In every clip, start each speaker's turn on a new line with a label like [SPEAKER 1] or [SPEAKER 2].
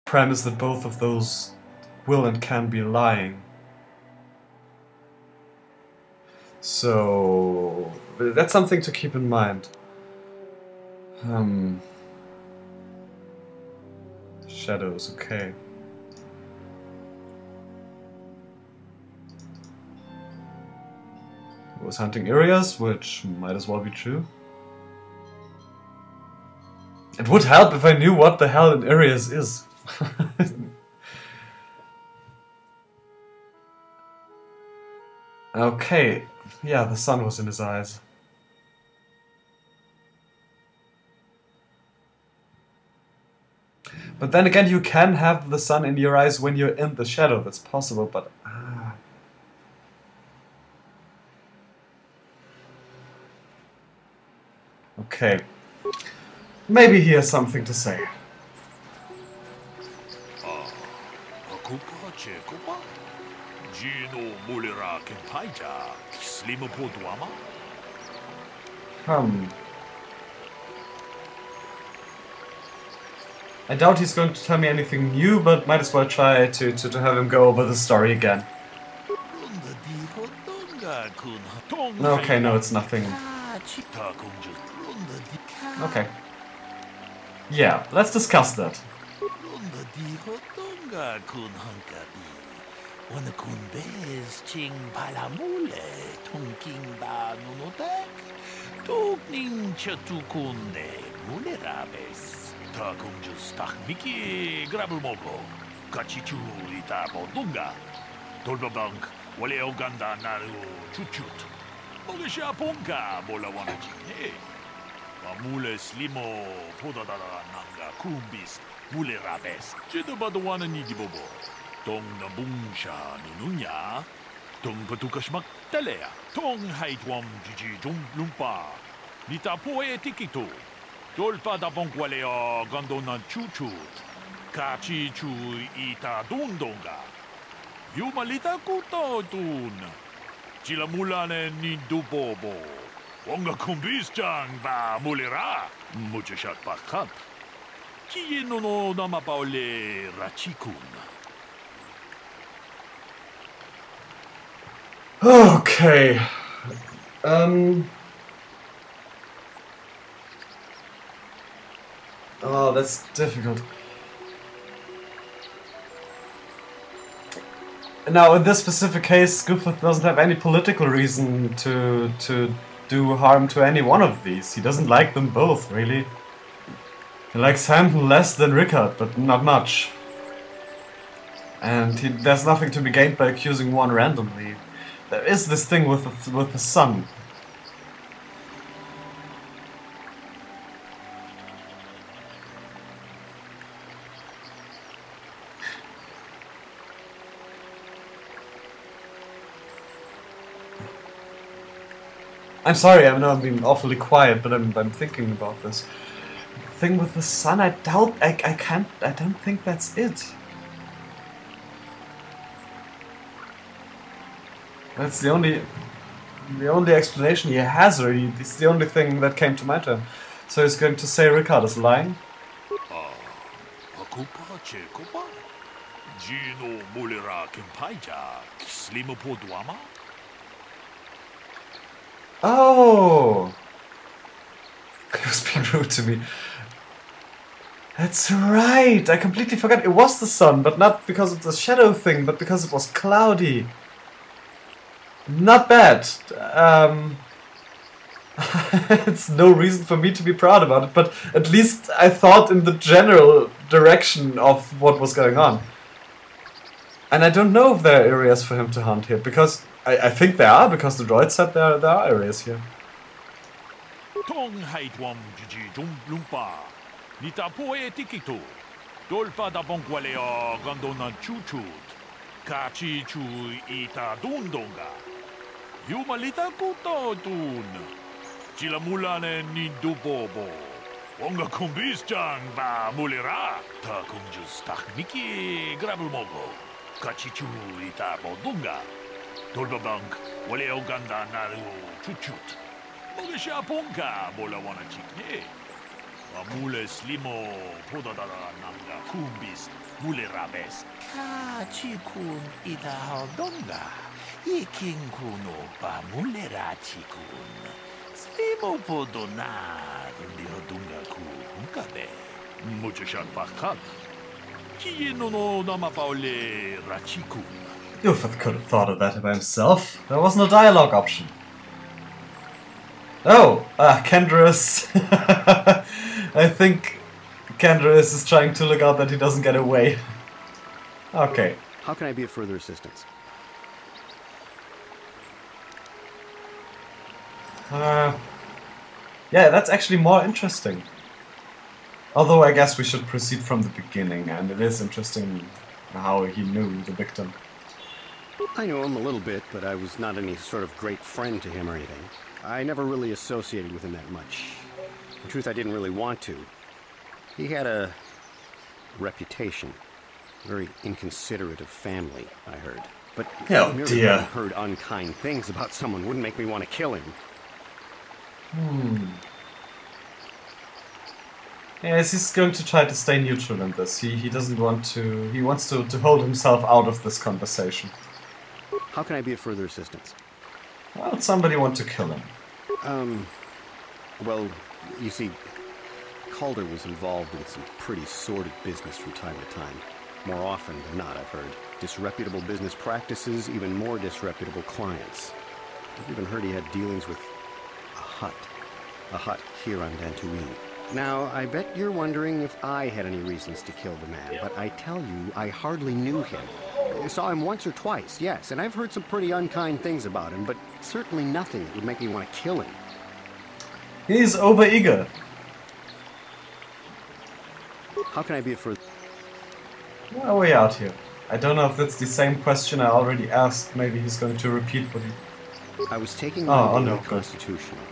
[SPEAKER 1] premise that both of those will and can be lying. So that's something to keep in mind. Shadows, okay. He was hunting areas, which might as well be true. It would help if I knew what the hell an areas is. Okay, yeah, the sun was in his eyes. But then again, you can have the sun in your eyes when you're in the shadow. That's possible, but... Okay. Maybe he has something to say. I doubt he's going to tell me anything new, but might as well try to have him go over the story again. Okay, no, it's nothing. Okay. Yeah, let's discuss that.
[SPEAKER 2] Miki grabulmoko, kachichu ita bodunga, dolbabank, wale oganda naru chuchut, mogesha ponka bola wana chikne, mule slimo podadara nanga kumbis, mule rabes, jedabadwana nigibobo, tong na bungsha nununya, tong patukashmak talea, tong haitwam jiji lumpa, nita poe tikito. Dolpa da bonkwaleo gondona chuchut, kachi chu ita dundonga. Yumalita kuto tun. Chilamulane ni dubobo. Wonga kumbis chang ba mulera. Muchashat pakat. Kieno no namapaole rachikun.
[SPEAKER 1] Okay. Oh, that's difficult. Now, in this specific case, Griffith doesn't have any political reason to do harm to any one of these. He doesn't like them both, really. He likes Hampton less than Rickard, but not much. And there's nothing to be gained by accusing one randomly. There is this thing with the sun. I'm sorry, I know I'm being awfully quiet, but I'm thinking about this. The thing with the sun, I don't think that's it. That's the only explanation he has, or it's the only thing that came to my mind. So he's going to say Rickard is lying? Oh! He was being rude to me. That's right! I completely forgot. It was the sun, but not because of the shadow thing, but because it was cloudy. Not bad. It's no reason for me to be proud about it, but at least I thought in the general direction of what was going on. And I don't know if there are areas for him to hunt here, because I think there are, because the droid said there are areas here.
[SPEAKER 2] Yumalita kuto tun. Chilamulane ni dubobo. Wonga kumbis chang ba mulera. Ta kunjus takmiki grabulmogo. Kachichu ita bodunga. Dolbabank wale oganda naru chuchut. Mogesha ponka bola wana chikne. Mule slimo podadala nanga kumbis mule rabes. Ka chikun ida donga. Iking kuno pa mule rachikun. Slimo podona dunga ku unkabe. Mucho shan pakak. Kieno no nama paule rachikun.
[SPEAKER 1] Guffith could have thought of that by himself. There was no dialogue option. Oh, Kendris. I think Kendris is trying to look out that he doesn't get away. Okay.
[SPEAKER 3] How can I be of further assistance?
[SPEAKER 1] Yeah, that's actually more interesting. Although I guess we should proceed from the beginning, and it is interesting how he knew the victim.
[SPEAKER 3] I knew him a little bit, but I was not any sort of great friend to him or anything. I never really associated with him that much. In truth, I didn't really want to. He had a reputation. Very inconsiderate of family, I heard. But
[SPEAKER 1] oh dear.
[SPEAKER 3] Heard unkind things about someone wouldn't make me want to kill him.
[SPEAKER 1] Yes, he's going to try to stay neutral in this. He doesn't want to... He wants to hold himself out of this conversation.
[SPEAKER 3] How can I be of further assistance?
[SPEAKER 1] Why would somebody want to kill him?
[SPEAKER 3] Well, you see, Calder was involved in some pretty sordid business from time to time. More often than not, I've heard. Disreputable business practices, even more disreputable clients. I've even heard he had dealings with a hut here on Dantooine. Now, I bet you're wondering if I had any reasons to kill the man, but I tell you, I hardly knew him. I saw him once or twice, yes, and I've heard some pretty unkind things about him, but certainly nothing that would make me want to kill him.
[SPEAKER 1] He's overeager.
[SPEAKER 3] How can I be of further...
[SPEAKER 1] Why are we out here? I don't know if that's the same question I already asked. Maybe he's going to repeat what he...
[SPEAKER 3] I was taking my
[SPEAKER 1] no,
[SPEAKER 3] constitutional.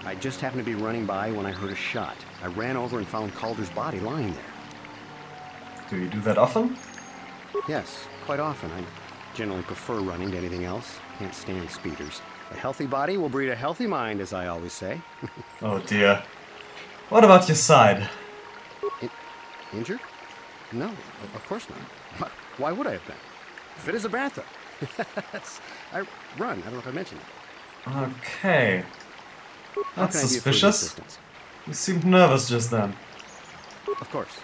[SPEAKER 3] I just happened to be running by when I heard a shot. I ran over and found Calder's body lying there.
[SPEAKER 1] Do you do that often?
[SPEAKER 3] Yes, quite often. I generally prefer running to anything else. Can't stand speeders. A healthy body will breed a healthy mind, as I always say.
[SPEAKER 1] Oh dear. What about your side?
[SPEAKER 3] Injured? No, of course not. Why would I have been? Fit as a bantha. I run. I don't know if I mentioned it.
[SPEAKER 1] Okay. That's suspicious. You seemed nervous just then.
[SPEAKER 3] Of course.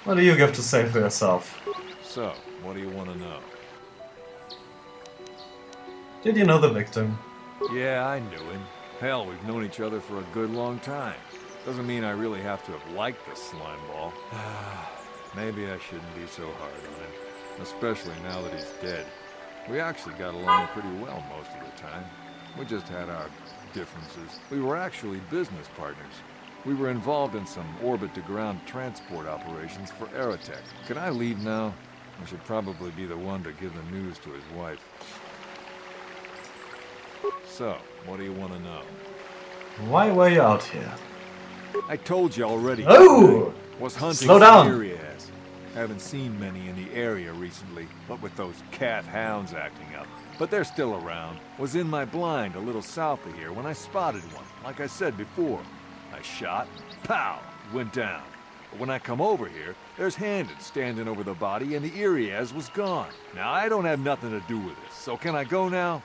[SPEAKER 1] What do you have to say for yourself?
[SPEAKER 2] So, what do you want to know?
[SPEAKER 1] Did you know the victim?
[SPEAKER 2] Yeah, I knew him. Hell, we've known each other for a good long time. Doesn't mean I really have to have liked the slime ball. Maybe I shouldn't be so hard on him. Especially now that he's dead. We actually got along pretty well most of the time. We just had our differences. We were actually business partners. We were involved in some orbit-to-ground transport operations for Aerotech. Can I leave now? I should probably be the one to give the news to his wife. So, what do you want to know?
[SPEAKER 1] Why were you out here?
[SPEAKER 2] I told you already.
[SPEAKER 1] Oh!
[SPEAKER 2] Was hunting
[SPEAKER 1] Slow down.
[SPEAKER 2] areas. Haven't seen many in the area recently, but with those cat hounds acting up. But they're still around. Was in my blind a little south of here when I spotted one, like I said before. I shot, pow, went down. But when I come over here, there's Handed standing over the body and the Irias was gone. Now, I don't have nothing to do with this, so can I go now?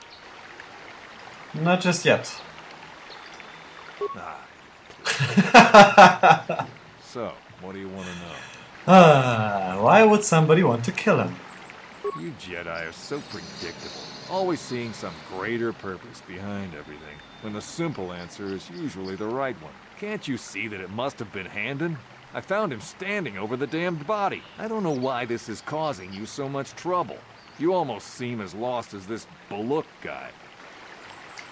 [SPEAKER 1] Not just yet.
[SPEAKER 2] So, what do you want to know?
[SPEAKER 1] Why would somebody want to kill him?
[SPEAKER 2] You Jedi are so predictable, always seeing some greater purpose behind everything, when the simple answer is usually the right one. Can't you see that it must have been Handon? I found him standing over the damned body. I don't know why this is causing you so much trouble. You almost seem as lost as this Baluk guy.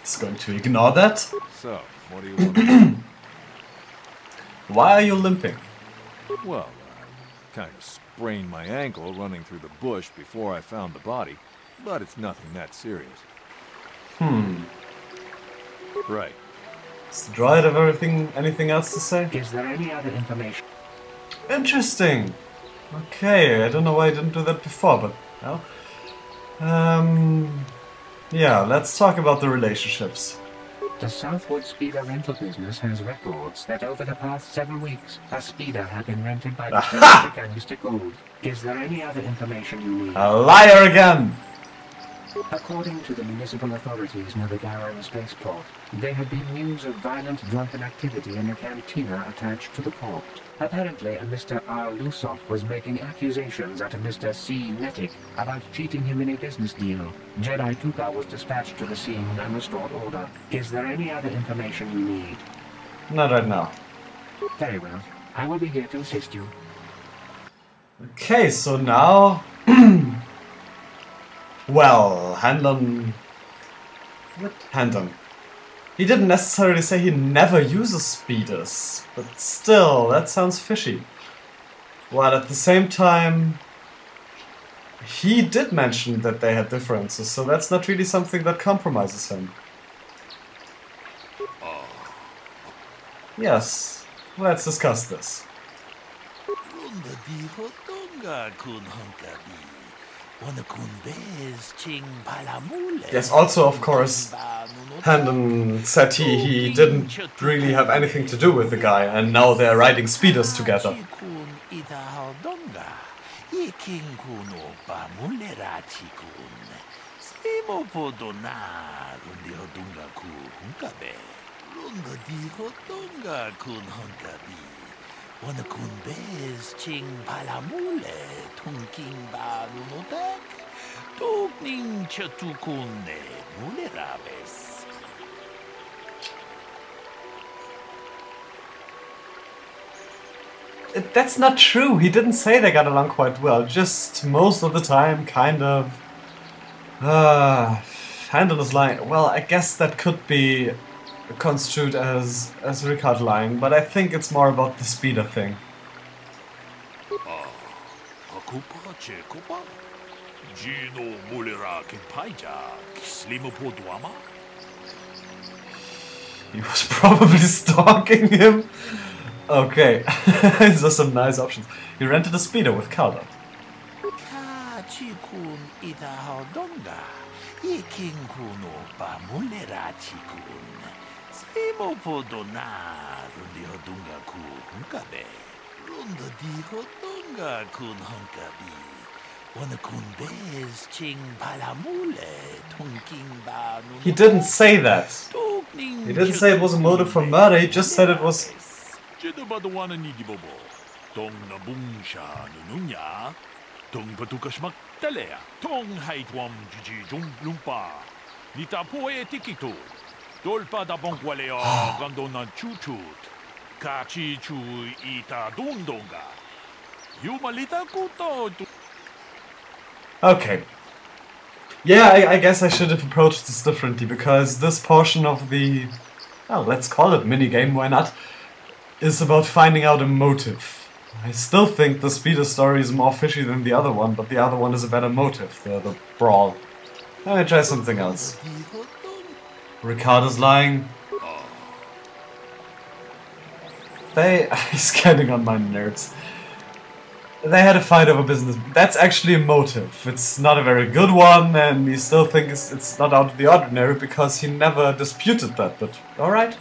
[SPEAKER 1] He's going to ignore that?
[SPEAKER 2] So, what do you want to know?
[SPEAKER 1] Why are you limping?
[SPEAKER 2] Well, I kind of sprained my ankle running through the bush before I found the body, but it's nothing that serious. Right.
[SPEAKER 1] Does the droid have anything else to say?
[SPEAKER 4] Is there any other information?
[SPEAKER 1] Interesting. Okay, I don't know why I didn't do that before, but well. Yeah, let's talk about the relationships.
[SPEAKER 4] The Southwood Speeder rental business has records that over the past 7 weeks, a speeder had been rented by
[SPEAKER 1] Aha!
[SPEAKER 4] Mr. and Mr. Gould. Is there any other information you need?
[SPEAKER 1] A liar again!
[SPEAKER 4] According to the municipal authorities near the Garrow spaceport, there had been news of violent drunken activity in the cantina attached to the port. Apparently, a Mr. R. Lusoff was making accusations at a Mr. C. Nettic about cheating him in a business deal. Jedi Tuka was dispatched to the scene and restored order. Is there any other information you need?
[SPEAKER 1] Not right now.
[SPEAKER 4] Very well. I will be here to assist you.
[SPEAKER 1] Okay, so now... well, Handlon... What? Handlon. He didn't necessarily say he never uses speeders, but still, that sounds fishy. While at the same time, he did mention that they had differences, so that's not really something that compromises him. Yes, let's discuss this. Yes, also, of course, Handon said he didn't really have anything to do with the guy, and now they're riding speeders together. That's not true. He didn't say they got along quite well. Just most of the time, kind of. Handel is lying. Well, I guess that could be construed as Ricard lying, but I think it's more about the speeder thing. He was probably stalking him. Okay, these are some nice options. He rented a speeder with Calder. He didn't say that. He didn't say it was a motive for murder, he just said it was... Okay. Yeah, I guess I should have approached this differently, because this portion of the... well, let's call it minigame, why not? Is about finding out a motive. I still think the speeder story is more fishy than the other one, but the other one is a better motive, the brawl. Let me try something else. Ricardo's lying. He's getting on my nerves. They had a fight over business. That's actually a motive. It's not a very good one, and he still thinks it's not out of the ordinary because he never disputed that, but alright.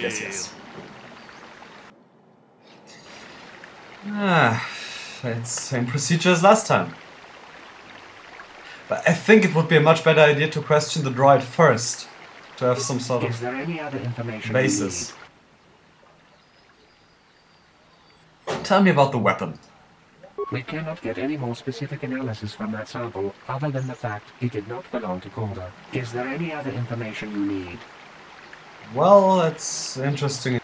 [SPEAKER 1] Yes, yes. It's the same procedure as last time. But I think it would be a much better idea to question the droid first, to have some sort of basis. Tell me about the weapon.
[SPEAKER 4] We cannot get any more specific analysis from that sample other than the fact it did not belong to KotOR. Is there any other information you need?
[SPEAKER 1] Well, that's interesting